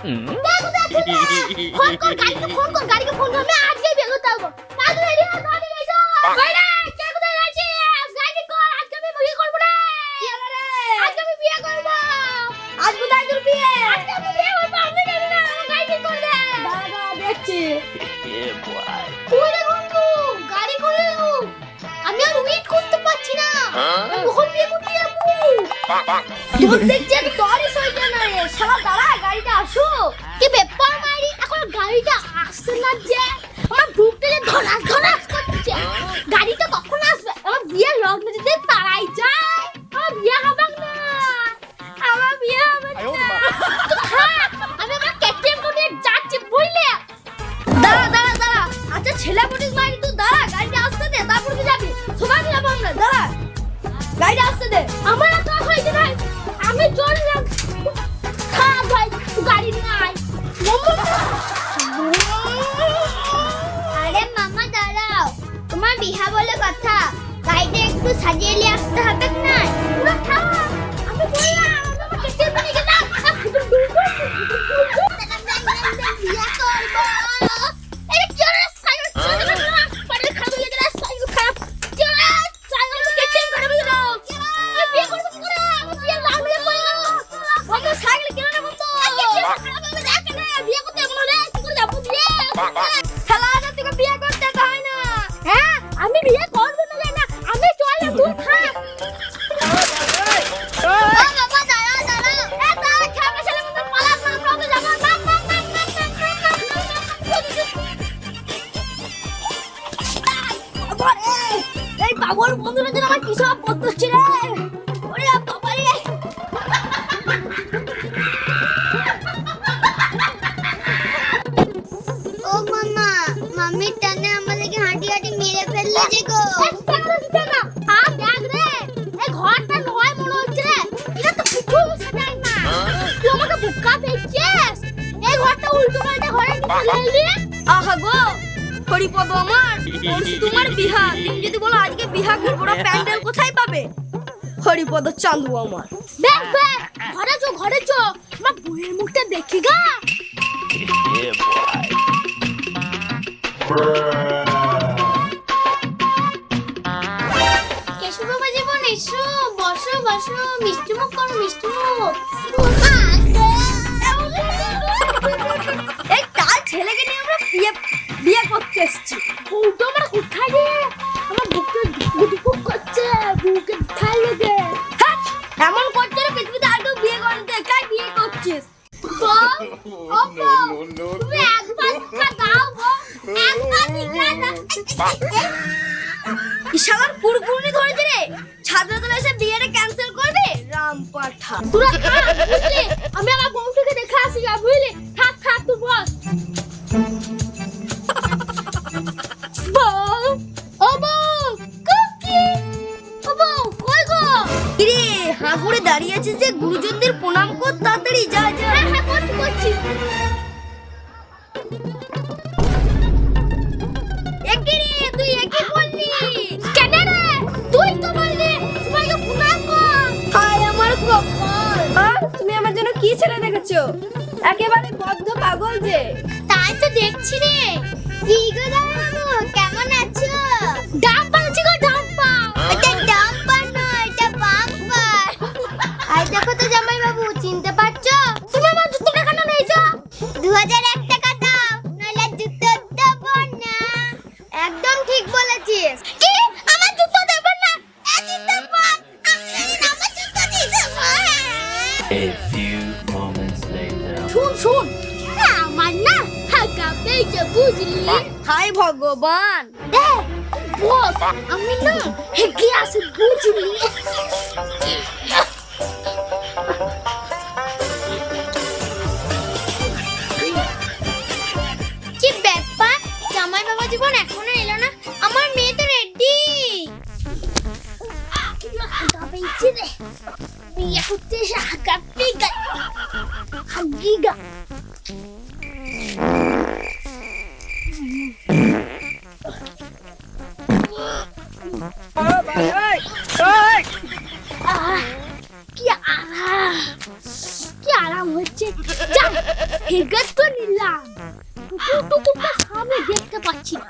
Phone কর গাড়িকে phone কর গাড়িকে ফোন কর আমি আজকে বিয়ে করতে যাবো দাদু রেডি হও দাদু রেডি হও কইরা কে কোথায় আছিস গাড়ি কর আজকে আমি বিয়ে করব না কি হলো রে আজকে আমি বিয়ে করব আজ কোথায় তোর বিয়ে আজকে আমি বিয়ে করব আমি জানি না আমার গাড়ি কর দে দাদা দেখছি এ বয় তুই রে বন্ধু গাড়ি করে আমি আর ওয়েট করতে পারছি না কখন বিয়ে করতে যাবো তোর দেখছি আমি তোরই সইতে না রে শালা দাঁড়া গাড়িটা আসো কি ব্যাপার মারি এখন গাড়িটা আসছে না যে আমার বুকটা যে ধনাস ধনাস করছে গাড়িটা কখন আসবে আমার বিয়ের লগ্ন যদি তাড়াই যায় আমার বিয়ে হবে না আমার বিয়ে হবে না আমি আমার কেটিএম করে যাচ্ছি বুঝলে দাঁড়া দাঁড়া দাঁড়া আচ্ছা ছেলে পুলিশ মারি তুই দাঁড়া গাড়িটা আসতে দে তারপর কি যাবি সবাই যাবো আমরা দাঁড়া গাড়িটা আসতে দে আমার এত হইছে না আমি চললাম হ্যাঁ ভাই গাড়ি নিয়ে আয় আরে মামা দাঁড়াও তোমার বিহা বলে কথা গাড়িটা একটু সাজিয়ে নিয়ে আসতে হবে না পুরো থাম আমি বললাম আমার কেটে নিয়ে গেলাম বিয়া করব এই চলে সাইকেল চলে পড়ে খারাপ হয়ে গেল সাইকেল খারাপ চলে সাইকেল কেটে খারাপ হয়ে গেল আমি বিয়ে করব কি করে আমি বিয়ে লাগবে বললাম বন্ধ সাইকেল কেন না বন্ধ খারাপ হবে দেখ না বিয়ে করতে মনে হলে কি করে যাবো বিয়ে শালা না তোকে বিয়ে করতে হয় না হ্যাঁ আমি বিয়ে করব না আমি চলে তুই থাক বাবা দাঁড়া দাঁড়া এ দাঁড়া খাবে ছেলে মত পালা না প্রবে যাব এই পাগল বন্ধুরা যেন আমার কি সব করতেছে রে ওরে বাবা রে ও মামা মাম্মি টানে আমাদেরকে হাঁটি হাঁটি মেরে ফেললে যে গো না হ্যাঁ দেখ রে এই ঘরটা নয় মনে হচ্ছে রে এটা তো কিছু সাজাই না তুই আমাকে বুকা পেয়েছিস এই ঘরটা উল্টো পাল্টা ঘরে নিয়ে আহা গো হরিপদ আমার তোমার বিহা তুমি যদি বলো আজকে বিহা করবো না প্যান্ডেল কোথায় পাবে হরিপদ চান্দু আমার দেখ দেখ ঘরে চো আমার বউয়ের মুখটা দেখি গা কেশব বাবা জীবন এসো বসো বসো মিষ্টি মুখ করো মিষ্টি মুখ এই কাল ছেলেকে নিয়ে আমরা বিয়ে করতে এসেছি ওটা আমার কোথায় রে আমার বুকটা দুপুক করছে বুকে খাই লাগে এমন করছে রে পৃথিবীতে আর কেউ বিয়ে করতে কাই বিয়ে করছিস তুমি একবার দাও গো একবার ইশালার কুরকুরনি ধরেছে রে ছাত্র দল এসে বিয়েটা ক্যান্সেল করবে রাম পাঠা তোরা থাক বুঝলি আমি আমার বউকে দেখে আসি যা বুঝলি থাক থাক তুই বস বউ ও বউ কুকি ও বউ কই গো কিরে হাঁ করে দাঁড়িয়ে আছিস যে গুরুজনদের প্রণাম কর তাড়াতাড়ি যা যা হ্যাঁ হ্যাঁ করছি একিরে তুই একই বললি কেন রে তুই তো বললি সবাইকে প্রণাম কর হায় আমার কপাল তুমি আমার জন্য কি ছেলে দেখেছো একেবারে বদ্ধ পাগল যে তাই তো দেখছি রে কি গো দাদু কেমন আছো ডাম্পার আছি গো ডাম্পার এটা ডাম্পার না এটা বাম্পার আই দেখো তো জামাই বাবু চিনতে পারছো তুমি আমার জুতোটা কেন নিয়েছো 2001 টাকা দাও নইলে জুতো দেব না একদম ঠিক বলেছিস কি আমার জুতো দেব না এই জুতো পান আমি আমার জুতো দিতে পারি A few moments later. শুন আমার না হাগা পেয়েছে বুঝলি হাই ভগবান বস আমি না হেগে আসি বুঝলি কি ব্যাপার জামাই বাবা জীবন এখনো এলো না আমার মেয়ে তো রেডি হাগা পেয়েছে রে বিয়ে করতে এসে হাগা পেয়ে গেল হাগিগা কি আরাম কাম হচ্ছে। যাই, হেডগার্ড তো নিলাম। টুকুটা সামনে দেখতে পাচ্ছি না।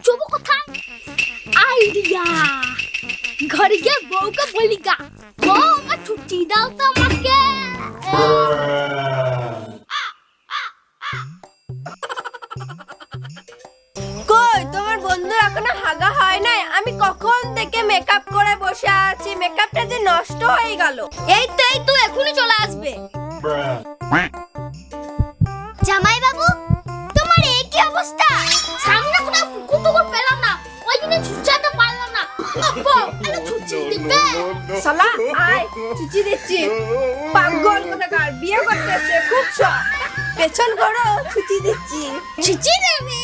যাবো কোথায়? আইডিয়া! ঘরে গিয়ে বউকে বলি গা, বউ আমার ছুটি দাও তো আমাকে। কই তোমার বন্ধুর এখনো হাগা হয় নাই? আমি কখন থেকে মেকআপ করে বসে আছি, মেকআপটা যে নষ্ট হয়ে গেল। এই তো এখনই চলে আসবে। জামাই বাবু, তোমার এই কি অবস্থা? সামনে কোনো কুকুর পেলাম না, ওই জন্য ছুচাতে পারলাম না। আব্বা, আরে ছুচি দিবে। শালা আয় চুচি দিচ্ছি। পাগল কোথাকার, বিয়ে করতেছে খুব শখ। পেছন করো, চুচি দিচ্ছি। ছুচি দেবে।